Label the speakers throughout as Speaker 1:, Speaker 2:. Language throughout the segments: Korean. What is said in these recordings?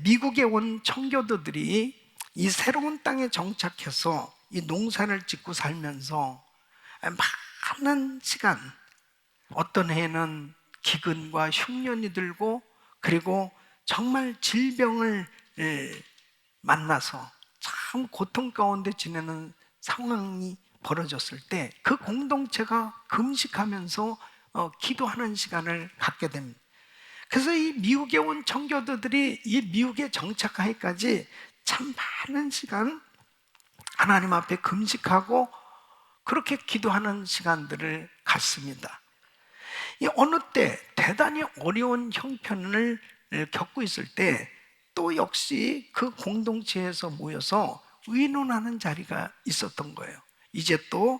Speaker 1: 미국에 온 청교도들이 이 새로운 땅에 정착해서 이 농사를 짓고 살면서 많은 시간, 어떤 해는 기근과 흉년이 들고, 그리고 정말 질병을 만나서 참 고통 가운데 지내는 상황이 벌어졌을 때 그 공동체가 금식하면서 기도하는 시간을 갖게 됩니다. 그래서 이 미국에 온 청교도들이 이 미국에 정착하기까지 참 많은 시간 하나님 앞에 금식하고 그렇게 기도하는 시간들을 갖습니다. 이 어느 때 대단히 어려운 형편을 겪고 있을 때 또 역시 그 공동체에서 모여서 의논하는 자리가 있었던 거예요. 이제 또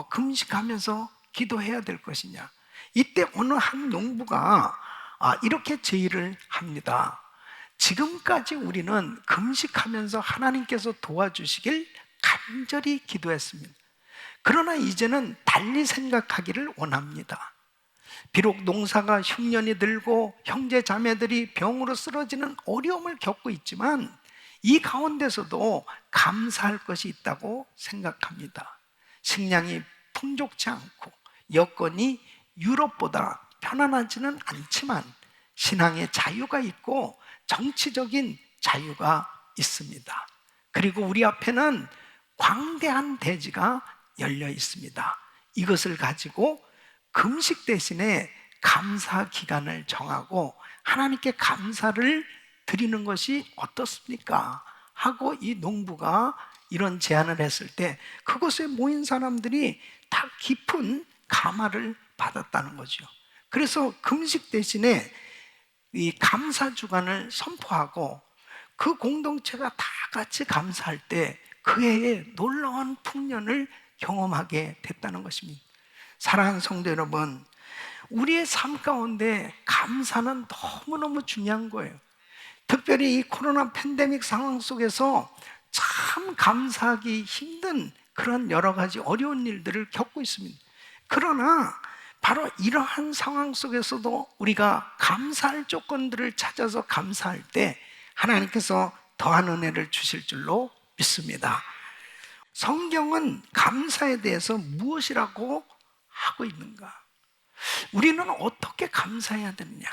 Speaker 1: 금식하면서 기도해야 될 것이냐. 이때 어느 한 농부가 이렇게 제의를 합니다. 지금까지 우리는 금식하면서 하나님께서 도와주시길 간절히 기도했습니다. 그러나 이제는 달리 생각하기를 원합니다. 비록 농사가 흉년이 들고 형제 자매들이 병으로 쓰러지는 어려움을 겪고 있지만 이 가운데서도 감사할 것이 있다고 생각합니다. 식량이 풍족치 않고 여건이 유럽보다 편안하지는 않지만 신앙의 자유가 있고 정치적인 자유가 있습니다. 그리고 우리 앞에는 광대한 대지가 열려 있습니다. 이것을 가지고 금식 대신에 감사 기간을 정하고 하나님께 감사를 드리는 것이 어떻습니까? 하고 이 농부가 이런 제안을 했을 때 그곳에 모인 사람들이 다 깊은 감화를 받았다는 거죠. 그래서 금식 대신에 이 감사 주간을 선포하고 그 공동체가 다 같이 감사할 때 그 해에 놀라운 풍년을 경험하게 됐다는 것입니다. 사랑하는 성도 여러분, 우리의 삶 가운데 감사는 너무너무 중요한 거예요. 특별히 이 코로나 팬데믹 상황 속에서 참 감사하기 힘든 그런 여러 가지 어려운 일들을 겪고 있습니다. 그러나 바로 이러한 상황 속에서도 우리가 감사할 조건들을 찾아서 감사할 때 하나님께서 더한 은혜를 주실 줄로 믿습니다. 성경은 감사에 대해서 무엇이라고 하고 있는가? 우리는 어떻게 감사해야 되느냐?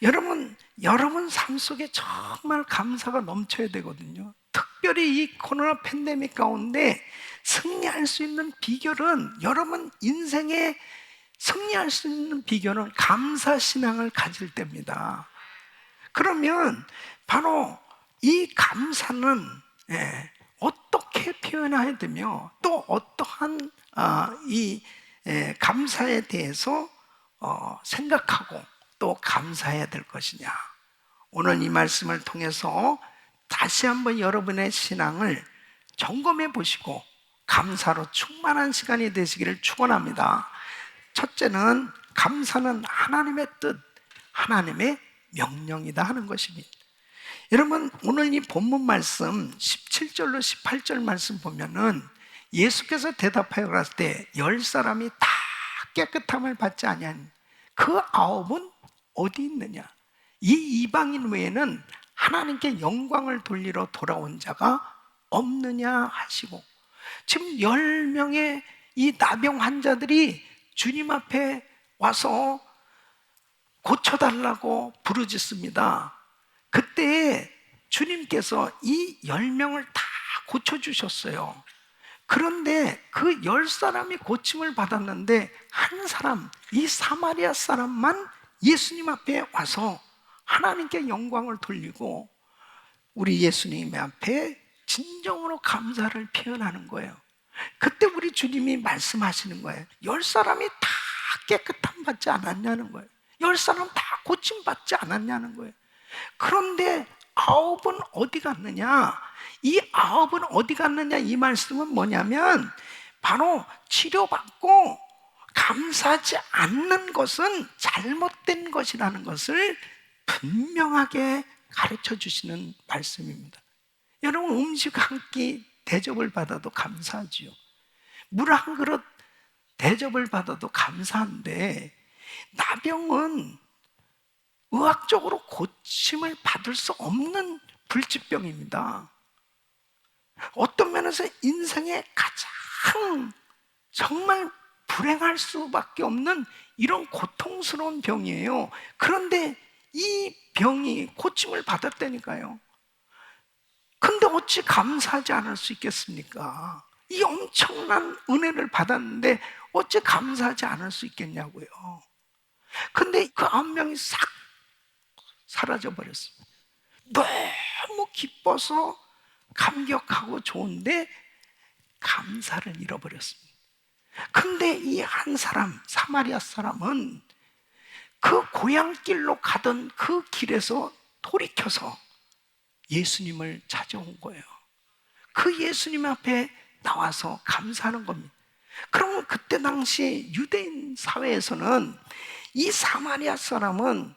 Speaker 1: 여러분 삶 속에 정말 감사가 넘쳐야 되거든요. 특별히 이 코로나 팬데믹 가운데 승리할 수 있는 비결은, 여러분 인생에 승리할 수 있는 비결은 감사 신앙을 가질 때입니다. 그러면 바로 이 감사는 어떻게 표현해야 되며 또 어떠한 이 감사에 대해서 생각하고 또 감사해야 될 것이냐. 오늘 이 말씀을 통해서 다시 한번 여러분의 신앙을 점검해 보시고 감사로 충만한 시간이 되시기를 축원합니다. 첫째는 감사는 하나님의 뜻, 하나님의 명령이다 하는 것입니다. 여러분, 오늘 이 본문 말씀 17절로 18절 말씀 보면은 예수께서 대답하여 가라사대 때 10사람이 다 깨끗함을 받지 아니하니 그 9은 어디 있느냐? 이 이방인 외에는 하나님께 영광을 돌리러 돌아온 자가 없느냐 하시고, 지금 10명의 이 나병 환자들이 주님 앞에 와서 고쳐달라고 부르짖습니다. 그때 주님께서 이 10명을 다 고쳐주셨어요. 그런데 그 10사람이 고침을 받았는데 한 사람, 이 사마리아 사람만 예수님 앞에 와서 하나님께 영광을 돌리고 우리 예수님 앞에 진정으로 감사를 표현하는 거예요. 그때 우리 주님이 말씀하시는 거예요. 10사람이 다 깨끗함 받지 않았냐는 거예요. 10사람 다 고침 받지 않았냐는 거예요. 그런데 9은 어디 갔느냐? 이 9은 어디 갔느냐? 이 말씀은 뭐냐면 바로 치료받고 감사하지 않는 것은 잘못된 것이라는 것을 분명하게 가르쳐 주시는 말씀입니다. 여러분, 음식 한 끼 대접을 받아도 감사하지요. 물 한 그릇 대접을 받아도 감사한데 나병은 영적으로 고침을 받을 수 없는 불치병입니다. 어떤 면에서 인생의 가장 정말 불행할 수밖에 없는 이런 고통스러운 병이에요. 그런데 이 병이 고침을 받았다니까요. 근데 어찌 감사하지 않을 수 있겠습니까? 이 엄청난 은혜를 받았는데 어찌 감사하지 않을 수 있겠냐고요. 근데 그 9명이 싹 사라져 버렸습니다. 너무 기뻐서 감격하고 좋은데 감사를 잃어버렸습니다. 근데 이 한 사람, 사마리아 사람은 그 고향길로 가던 그 길에서 돌이켜서 예수님을 찾아온 거예요. 그 예수님 앞에 나와서 감사하는 겁니다. 그러면 그때 당시 유대인 사회에서는 이 사마리아 사람은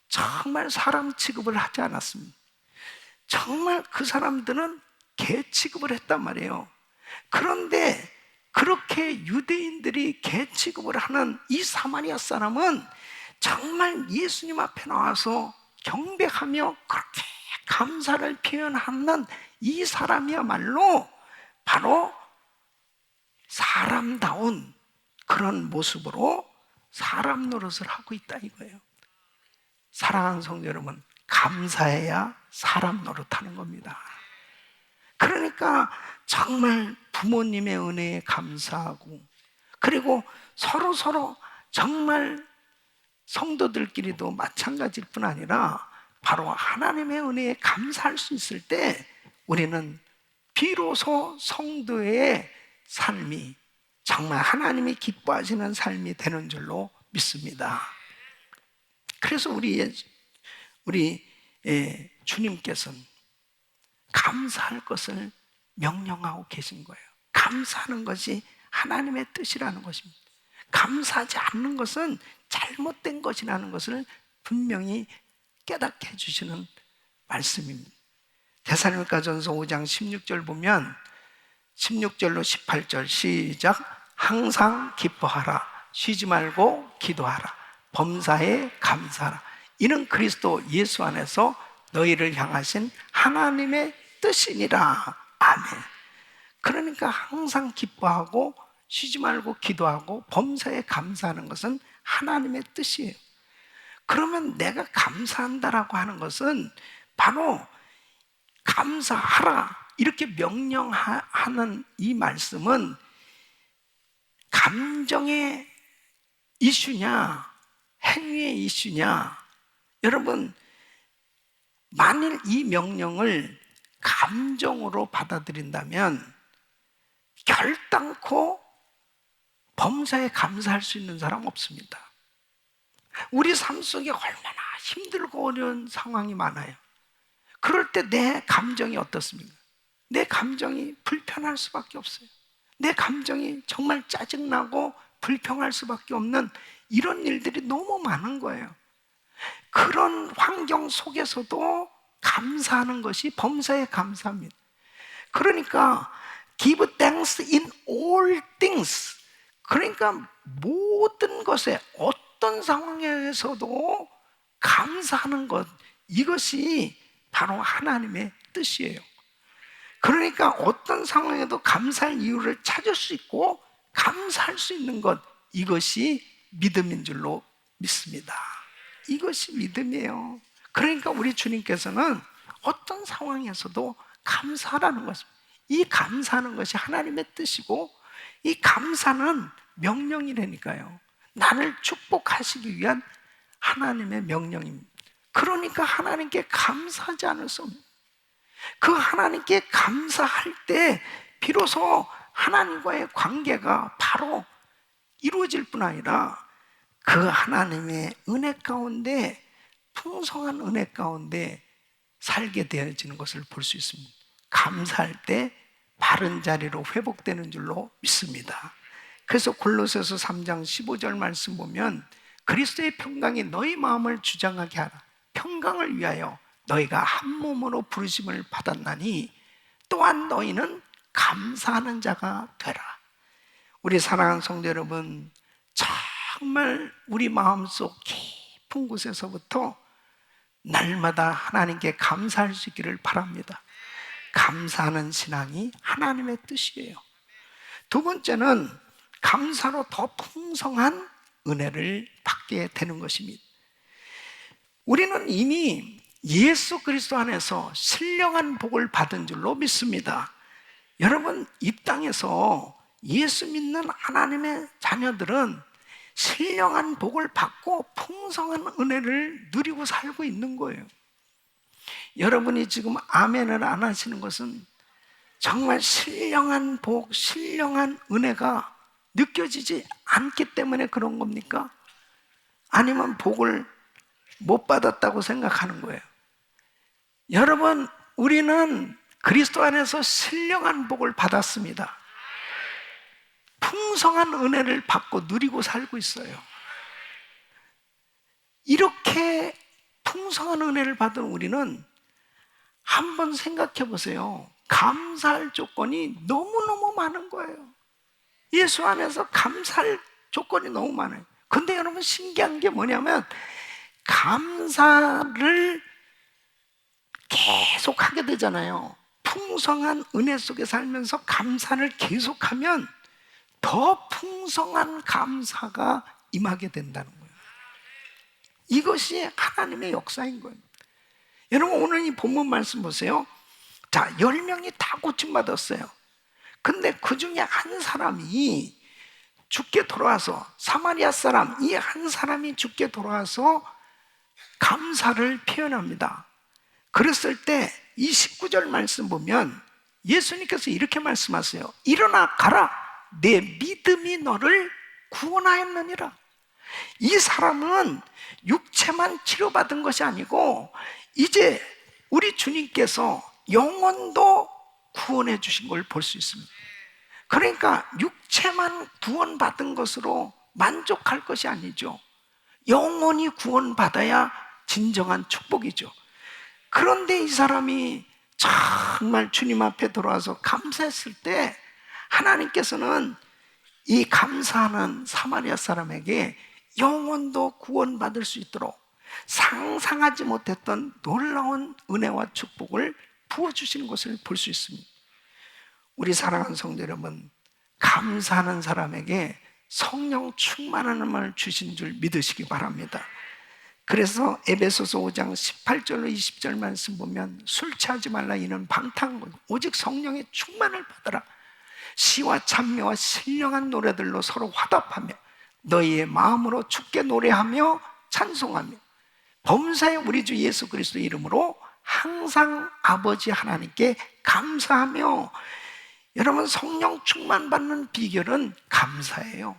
Speaker 1: 정말 사람 취급을 하지 않았습니다. 정말 그 사람들은 개 취급을 했단 말이에요. 그런데 그렇게 유대인들이 개 취급을 하는 이 사마리아 사람은 정말 예수님 앞에 나와서 경배하며 그렇게 감사를 표현하는 이 사람이야말로 바로 사람다운 그런 모습으로 사람 노릇을 하고 있다 이거예요. 사랑하는 성도 여러분, 감사해야 사람 노릇하는 겁니다. 그러니까 정말 부모님의 은혜에 감사하고, 그리고 서로 정말 성도들끼리도 마찬가지일 뿐 아니라 바로 하나님의 은혜에 감사할 수 있을 때 우리는 비로소 성도의 삶이 정말 하나님이 기뻐하시는 삶이 되는 줄로 믿습니다. 그래서 우리 주님께서는 감사할 것을 명령하고 계신 거예요. 감사하는 것이 하나님의 뜻이라는 것입니다. 감사하지 않는 것은 잘못된 것이라는 것을 분명히 깨닫게 해주시는 말씀입니다. 데살로니가전서 5장 16절 보면 16절로 18절 시작. 항상 기뻐하라, 쉬지 말고 기도하라, 범사에 감사하라, 이는 그리스도 예수 안에서 너희를 향하신 하나님의 뜻이니라. 아멘. 그러니까 항상 기뻐하고 쉬지 말고 기도하고 범사에 감사하는 것은 하나님의 뜻이에요. 그러면 내가 감사한다라고 하는 것은 바로 감사하라 이렇게 명령하는 이 말씀은 감정의 이슈냐 행위의 이슈냐. 여러분, 만일 이 명령을 감정으로 받아들인다면 결단코 범사에 감사할 수 있는 사람 없습니다. 우리 삶 속에 얼마나 힘들고 어려운 상황이 많아요. 그럴 때 내 감정이 어떻습니까? 내 감정이 불편할 수밖에 없어요. 내 감정이 정말 짜증나고 불평할 수밖에 없는 이런 일들이 너무 많은 거예요. 그런 환경 속에서도 감사하는 것이 범사에 감사합니다. 그러니까 give thanks in all things. 그러니까 모든 것에 어떤 상황에서도 감사하는 것, 이것이 바로 하나님의 뜻이에요. 그러니까 어떤 상황에도 감사할 이유를 찾을 수 있고 감사할 수 있는 것, 이것이 믿음인 줄로 믿습니다. 이것이 믿음이에요. 그러니까 우리 주님께서는 어떤 상황에서도 감사하라는 것입니다. 이 감사하는 것이 하나님의 뜻이고 이 감사는 명령이라니까요. 나를 축복하시기 위한 하나님의 명령입니다. 그러니까 하나님께 감사하지 않을 수 없습니다. 그 하나님께 감사할 때 비로소 하나님과의 관계가 바로 이루어질 뿐 아니라 그 하나님의 은혜 가운데, 풍성한 은혜 가운데 살게 되어지는 것을 볼 수 있습니다. 감사할 때 바른 자리로 회복되는 줄로 믿습니다. 그래서 골로새서 3장 15절 말씀 보면 그리스도의 평강이 너희 마음을 주장하게 하라. 평강을 위하여 너희가 한 몸으로 부르심을 받았나니 또한 너희는 감사하는 자가 되라. 우리 사랑하는 성도 여러분, 정말 우리 마음속 깊은 곳에서부터 날마다 하나님께 감사할 수 있기를 바랍니다. 감사하는 신앙이 하나님의 뜻이에요. 두 번째는 감사로 더 풍성한 은혜를 받게 되는 것입니다. 우리는 이미 예수 그리스도 안에서 신령한 복을 받은 줄로 믿습니다. 여러분, 이 땅에서 예수 믿는 하나님의 자녀들은 신령한 복을 받고 풍성한 은혜를 누리고 살고 있는 거예요. 여러분이 지금 아멘을 안 하시는 것은 정말 신령한 복, 신령한 은혜가 느껴지지 않기 때문에 그런 겁니까? 아니면 복을 못 받았다고 생각하는 거예요? 여러분, 우리는 그리스도 안에서 신령한 복을 받았습니다. 풍성한 은혜를 받고 누리고 살고 있어요. 이렇게 풍성한 은혜를 받은 우리는 한번 생각해 보세요. 감사할 조건이 너무너무 많은 거예요. 예수 안에서 감사할 조건이 너무 많아요. 근데 여러분, 신기한 게 뭐냐면 감사를 계속 하게 되잖아요. 풍성한 은혜 속에 살면서 감사를 계속하면 더 풍성한 감사가 임하게 된다는 거예요. 이것이 하나님의 역사인 거예요. 여러분, 오늘 이 본문 말씀 보세요. 자, 10명이 다 고침받았어요. 근데 그 중에 한 사람이 죽게 돌아와서, 사마리아 사람, 이 한 사람이 죽게 돌아와서 감사를 표현합니다. 그랬을 때 이 19절 말씀 보면 예수님께서 이렇게 말씀하세요. 일어나 가라, 내 믿음이 너를 구원하였느니라. 이 사람은 육체만 치료받은 것이 아니고 이제 우리 주님께서 영혼도 구원해 주신 걸 볼 수 있습니다. 그러니까 육체만 구원받은 것으로 만족할 것이 아니죠. 영혼이 구원받아야 진정한 축복이죠. 그런데 이 사람이 정말 주님 앞에 돌아와서 감사했을 때 하나님께서는 이 감사하는 사마리아 사람에게 영혼도 구원받을 수 있도록 상상하지 못했던 놀라운 은혜와 축복을 부어주시는 것을 볼 수 있습니다. 우리 사랑하는 성도 여러분, 감사하는 사람에게 성령 충만함을 주신 줄 믿으시기 바랍니다. 그래서 에베소서 5장 18절로 20절 말씀 보면 술 취하지 말라, 이는 방탕한 것, 오직 성령의 충만을 받아라. 시와 찬미와 신령한 노래들로 서로 화답하며 너희의 마음으로 주께 노래하며 찬송하며 범사의 우리 주 예수 그리스도 이름으로 항상 아버지 하나님께 감사하며. 여러분, 성령 충만 받는 비결은 감사예요.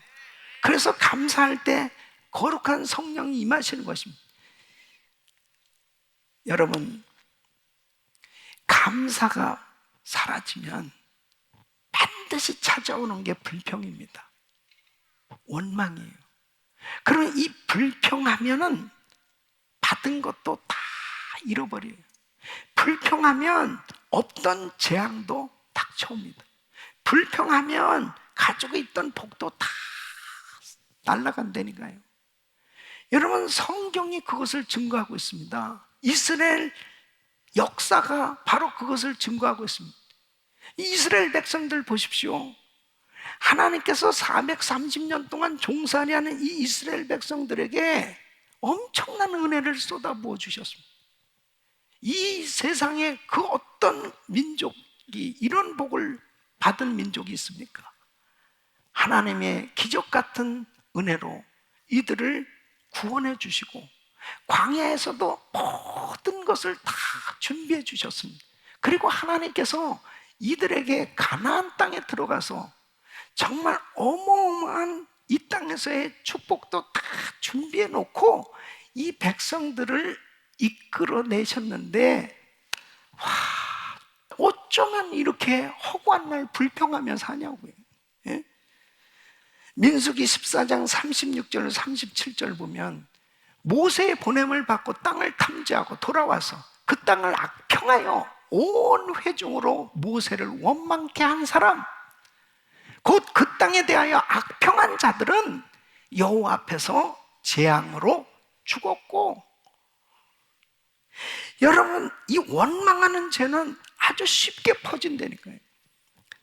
Speaker 1: 그래서 감사할 때 거룩한 성령이 임하시는 것입니다. 여러분, 감사가 사라지면 반드시 찾아오는 게 불평입니다. 원망이에요. 그러면 이 불평하면은 받은 것도 다 잃어버려요. 불평하면 없던 재앙도 닥쳐옵니다. 불평하면 가지고 있던 복도 다 날아간다니까요. 여러분, 성경이 그것을 증거하고 있습니다. 이스라엘 역사가 바로 그것을 증거하고 있습니다. 이스라엘 백성들 보십시오. 하나님께서 430년 동안 종살이 하는 이 이스라엘 백성들에게 엄청난 은혜를 쏟아부어 주셨습니다. 이 세상에 그 어떤 민족이 이런 복을 받은 민족이 있습니까? 하나님의 기적 같은 은혜로 이들을 구원해 주시고 광야에서도 모든 것을 다 준비해 주셨습니다. 그리고 하나님께서 이들에게 가나안 땅에 들어가서 정말 어마어마한 이 땅에서의 축복도 다 준비해 놓고 이 백성들을 이끌어내셨는데, 와, 어쩌면 이렇게 허구한 날 불평하며 사냐고요. 예? 민수기 14장 36절 37절 보면 모세의 보냄을 받고 땅을 탐지하고 돌아와서 그 땅을 악평하여 온 회중으로 모세를 원망케 한 사람, 곧 그 땅에 대하여 악평한 자들은 여호와 앞에서 재앙으로 죽었고, 여러분, 이 원망하는 죄는 아주 쉽게 퍼진다니까요.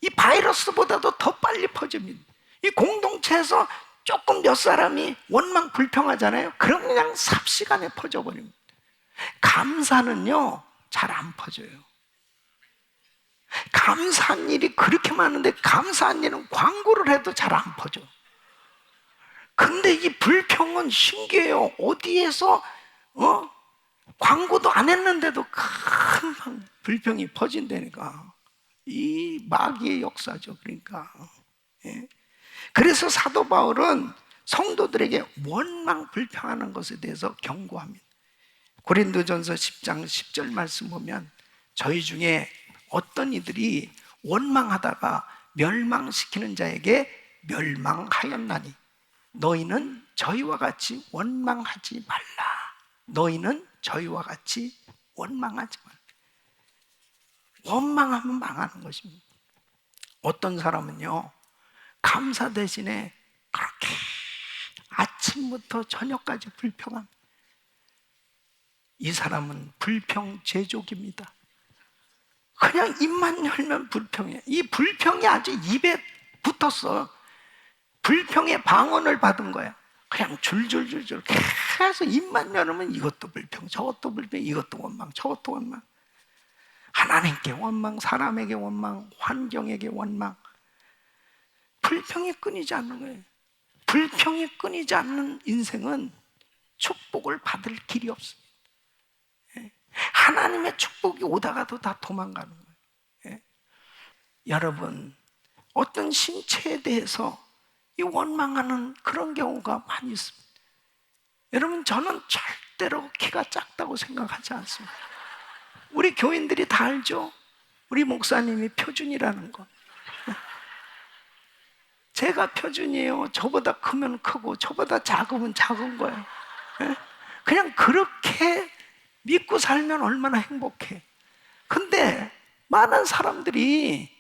Speaker 1: 이 바이러스보다도 더 빨리 퍼집니다. 이 공동체에서 조금 몇 사람이 원망 불평하잖아요. 그럼 그냥 삽시간에 퍼져버립니다. 감사는요, 잘 안 퍼져요. 감사한 일이 그렇게 많은데 감사한 일은 광고를 해도 잘 안 퍼져. 근데 이 불평은 신기해요. 어디에서 광고도 안 했는데도 큰 불평이 퍼진다니까. 이 마귀의 역사죠. 그러니까. 예. 그래서 사도 바울은 성도들에게 원망 불평하는 것에 대해서 경고합니다. 고린도전서 10장 10절 말씀 보면 저희 중에 어떤 이들이 원망하다가 멸망시키는 자에게 멸망하였나니 너희는 저희와 같이 원망하지 말라. 너희는 저희와 같이 원망하지 말라. 원망하면 망하는 것입니다. 어떤 사람은요, 감사 대신에 그렇게 아침부터 저녁까지 불평합니다. 이 사람은 불평 제조기입니다. 그냥 입만 열면 불평해. 이 불평이 아주 입에 붙었어. 불평의 방언을 받은 거야. 그냥 줄줄줄줄 계속 입만 열으면 이것도 불평, 저것도 불평, 이것도 원망, 저것도 원망. 하나님께 원망, 사람에게 원망, 환경에게 원망. 불평이 끊이지 않는 거예요. 불평이 끊이지 않는 인생은 축복을 받을 길이 없습니다. 하나님의 축복이 오다가도 다 도망가는 거예요. 여러분, 어떤 신체에 대해서 이 원망하는 그런 경우가 많이 있습니다. 여러분, 저는 절대로 키가 작다고 생각하지 않습니다. 우리 교인들이 다 알죠? 우리 목사님이 표준이라는 거. 제가 표준이에요. 저보다 크면 크고 저보다 작으면 작은 거예요. 그냥 그렇게 믿고 살면 얼마나 행복해. 근데 많은 사람들이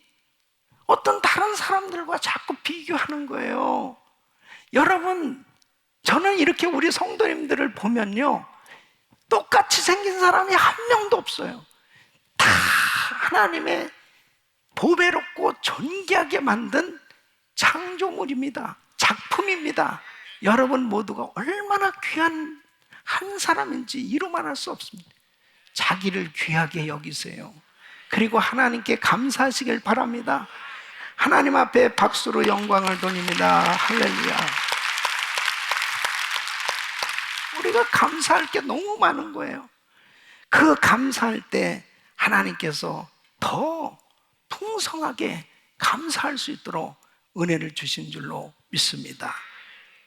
Speaker 1: 어떤 다른 사람들과 자꾸 비교하는 거예요. 여러분, 저는 이렇게 우리 성도님들을 보면요, 똑같이 생긴 사람이 한 명도 없어요. 다 하나님의 보배롭고 존귀하게 만든 창조물입니다. 작품입니다. 여러분 모두가 얼마나 귀한 한 사람인지 이루 말할 수 없습니다. 자기를 귀하게 여기세요. 그리고 하나님께 감사하시길 바랍니다. 하나님 앞에 박수로 영광을 돌립니다. 할렐루야. 우리가 감사할 게 너무 많은 거예요. 그 감사할 때 하나님께서 더 풍성하게 감사할 수 있도록 은혜를 주신 줄로 믿습니다.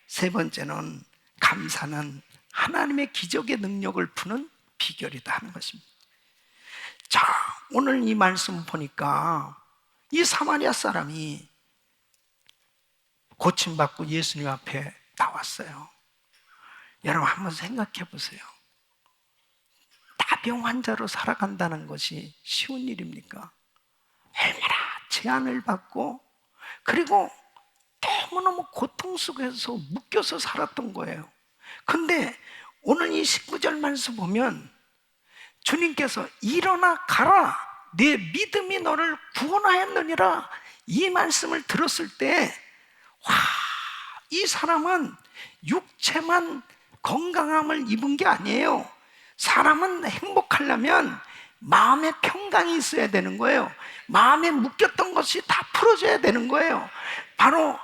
Speaker 1: 세 번째는 감사는 하나님의 기적의 능력을 푸는 비결이다 하는 것입니다. 자, 오늘 이 말씀 보니까 이 사마리아 사람이 고침받고 예수님 앞에 나왔어요. 여러분 한번 생각해 보세요. 나병 환자로 살아간다는 것이 쉬운 일입니까? 얼마나 제한을 받고 그리고 너무너무 고통 속에서 묶여서 살았던 거예요. 근데 오늘 이 19절 말씀 보면 주님께서 일어나 가라, 내 믿음이 너를 구원하였느니라, 이 말씀을 들었을 때 와, 이 사람은 육체만 건강함을 입은 게 아니에요. 사람은 행복하려면 마음의 평강이 있어야 되는 거예요. 마음에 묶였던 것이 다 풀어져야 되는 거예요. 바로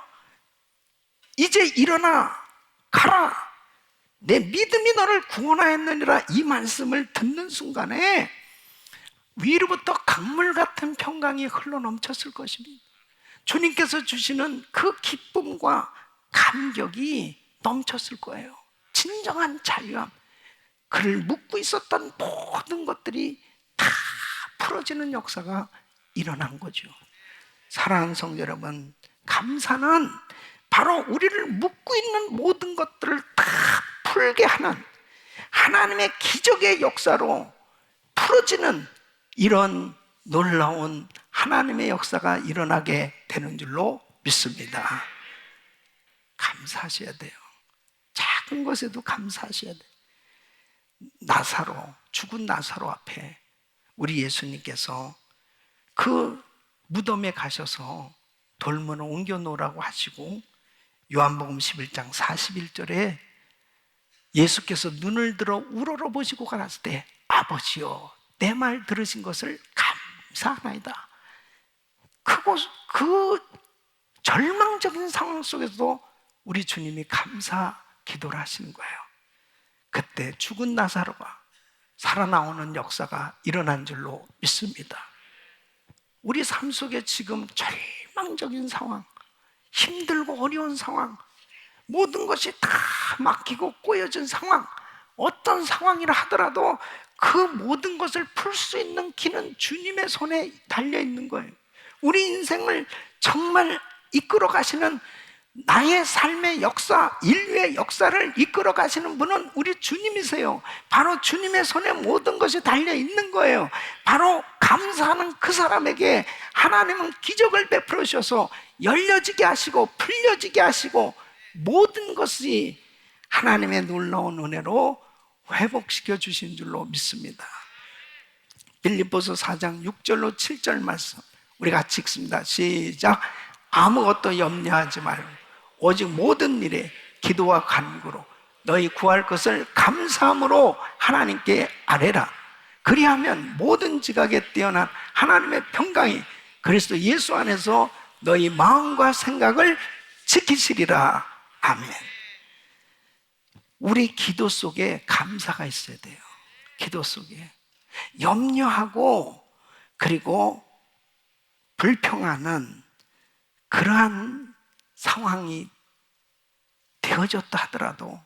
Speaker 1: 이제 일어나 가라, 내 믿음이 너를 구원하였느니라, 이 말씀을 듣는 순간에 위로부터 강물 같은 평강이 흘러넘쳤을 것입니다. 주님께서 주시는 그 기쁨과 감격이 넘쳤을 거예요. 진정한 자유함, 그를 묶고 있었던 모든 것들이 다 풀어지는 역사가 일어난 거죠. 사랑하는 성도 여러분, 감사는 바로 우리를 묶고 있는 모든 것들을 다 풀게 하는 하나님의 기적의 역사로 풀어지는 이런 놀라운 하나님의 역사가 일어나게 되는 줄로 믿습니다. 감사하셔야 돼요. 작은 것에도 감사하셔야 돼요. 나사로 죽은 나사로 앞에 우리 예수님께서 그 무덤에 가셔서 돌문을 옮겨 놓으라고 하시고, 요한복음 11장 41절에 예수께서 눈을 들어 우러러 보시고 가라사대 때, 아버지여 내 말 들으신 것을 감사하나이다. 그 절망적인 상황 속에서도 우리 주님이 감사 기도를 하시는 거예요. 그때 죽은 나사로가 살아나오는 역사가 일어난 줄로 믿습니다. 우리 삶 속에 지금 절망적인 상황, 힘들고 어려운 상황, 모든 것이 다 막히고 꼬여진 상황, 어떤 상황이라 하더라도 그 모든 것을 풀 수 있는 길은 주님의 손에 달려 있는 거예요. 우리 인생을 정말 이끌어 가시는, 나의 삶의 역사, 인류의 역사를 이끌어 가시는 분은 우리 주님이세요. 바로 주님의 손에 모든 것이 달려 있는 거예요. 바로 감사하는 그 사람에게 하나님은 기적을 베풀어 주셔서 열려지게 하시고 풀려지게 하시고 모든 것이 하나님의 놀라운 은혜로 회복시켜 주신 줄로 믿습니다. 빌립보서 4장 6절로 7절 말씀 우리 같이 읽습니다. 시작. 아무것도 염려하지 말고 오직 모든 일에 기도와 간구로 너희 구할 것을 감사함으로 하나님께 아뢰라. 그리하면 모든 지각에 뛰어난 하나님의 평강이 그리스도 예수 안에서 너희 마음과 생각을 지키시리라. 아멘. 우리 기도 속에 감사가 있어야 돼요. 기도 속에 염려하고 그리고 불평하는 그러한 상황이 되어졌다 하더라도,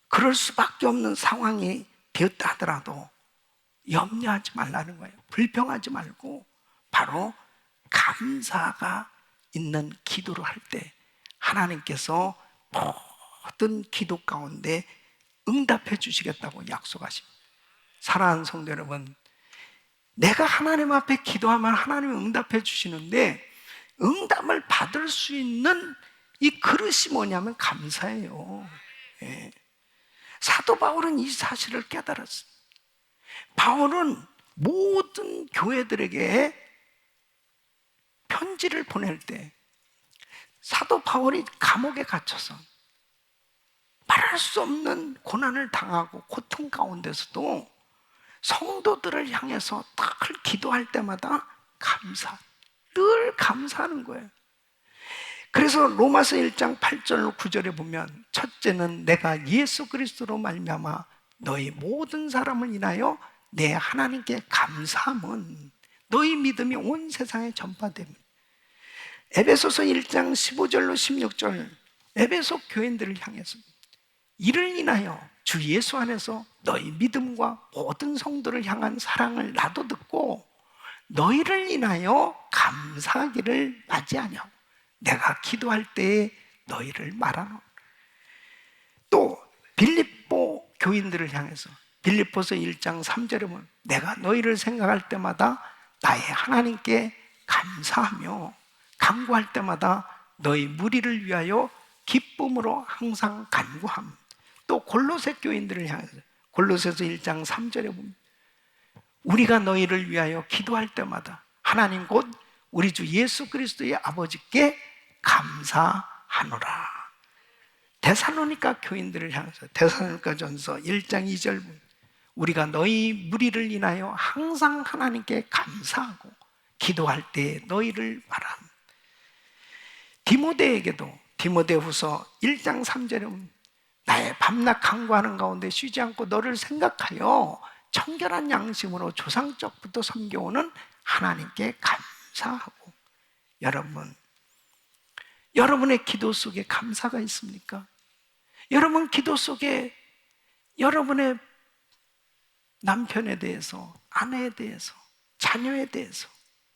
Speaker 1: 그럴 수밖에 없는 상황이 되었다 하더라도 염려하지 말라는 거예요. 불평하지 말고 바로 감사가 있는 기도를 할 때 하나님께서 모든 기도 가운데 응답해 주시겠다고 약속하십니다. 사랑하는 성도 여러분, 내가 하나님 앞에 기도하면 하나님이 응답해 주시는데, 응답을 받을 수 있는 이 그릇이 뭐냐면 감사예요. 예. 사도 바울은 이 사실을 깨달았어요. 바울은 모든 교회들에게 편지를 보낼 때, 사도 바울이 감옥에 갇혀서 말할 수 없는 고난을 당하고 고통 가운데서도 성도들을 향해서 늘 기도할 때마다 늘 감사하는 거예요. 그래서 로마서 1장 8절 9절에 보면, 첫째는 내가 예수 그리스도로 말미암아 너희 모든 사람을 인하여 내 하나님께 감사함은 너희 믿음이 온 세상에 전파됨. 에베소서 1장 15절로 16절 에베소 교인들을 향해서 이를 인하여 주 예수 안에서 너희 믿음과 모든 성도를 향한 사랑을 나도 듣고 너희를 인하여 감사하기를 맞이하냐고 내가 기도할 때에 너희를 말하노. 또 빌립보 교인들을 향해서 빌립보서 1장 3절에 보면 내가 너희를 생각할 때마다 나의 하나님께 감사하며 간구할 때마다 너희 무리를 위하여 기쁨으로 항상 간구함. 또 골로새 교인들을 향해서 골로새서 1장 3절에 보면 우리가 너희를 위하여 기도할 때마다 하나님 곧 우리 주 예수 그리스도의 아버지께 감사하노라. 데살로니가 교인들을 향해서 데살로니가전서 1장 2절 보면 우리가 너희 무리를 인하여 항상 하나님께 감사하고 기도할 때 너희를 바람. 디모데에게도 디모데후서 1장 3절에 보면 나의 밤낮 간구하는 가운데 쉬지 않고 너를 생각하여 청결한 양심으로 조상적부터 섬겨오는 하나님께 감사하고. 여러분, 여러분의 기도 속에 감사가 있습니까? 여러분 기도 속에 여러분의 남편에 대해서, 아내에 대해서, 자녀에 대해서,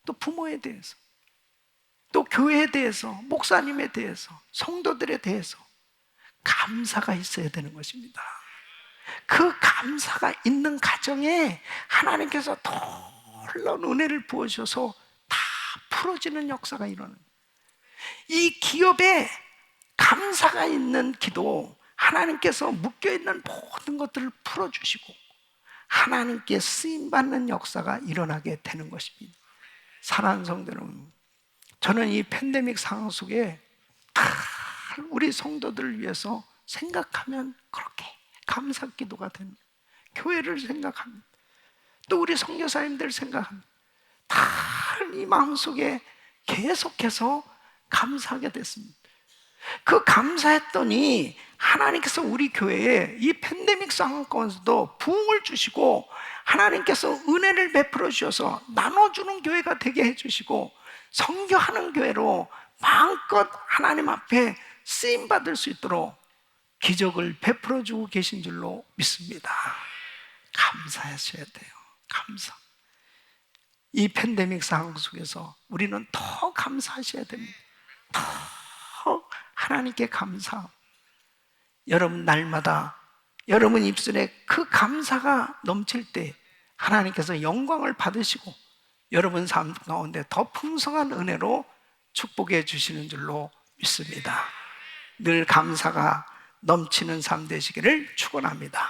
Speaker 1: 또 부모에 대해서, 또 교회에 대해서, 목사님에 대해서, 성도들에 대해서 감사가 있어야 되는 것입니다. 그 감사가 있는 가정에 하나님께서 놀라운 은혜를 부어주셔서 다 풀어지는 역사가 일어나는 거예요. 이 기업에 감사가 있는 기도, 하나님께서 묶여있는 모든 것들을 풀어주시고 하나님께 쓰임받는 역사가 일어나게 되는 것입니다. 사랑하는 성도 여러분, 저는 이 팬데믹 상황 속에 우리 성도들을 위해서 생각하면 그렇게 감사 기도가 됩니다. 교회를 생각합니다. 또 우리 선교사님들 생각합니다. 다 이 마음속에 계속해서 감사하게 됐습니다. 그 감사했더니 하나님께서 우리 교회에 이 팬데믹 상황 가운데서도 부흥을 주시고 하나님께서 은혜를 베풀어 주셔서 나눠주는 교회가 되게 해주시고 선교하는 교회로 마음껏 하나님 앞에 쓰임받을 수 있도록 기적을 베풀어 주고 계신 줄로 믿습니다. 감사하셔야 돼요. 감사. 이 팬데믹 상황 속에서 우리는 더 감사하셔야 됩니다. 더 하나님께 감사. 여러분 날마다 여러분 입술에 그 감사가 넘칠 때 하나님께서 영광을 받으시고 여러분 삶 가운데 더 풍성한 은혜로 축복해 주시는 줄로 믿습니다. 늘 감사가 넘치는 삶 되시기를 축원합니다.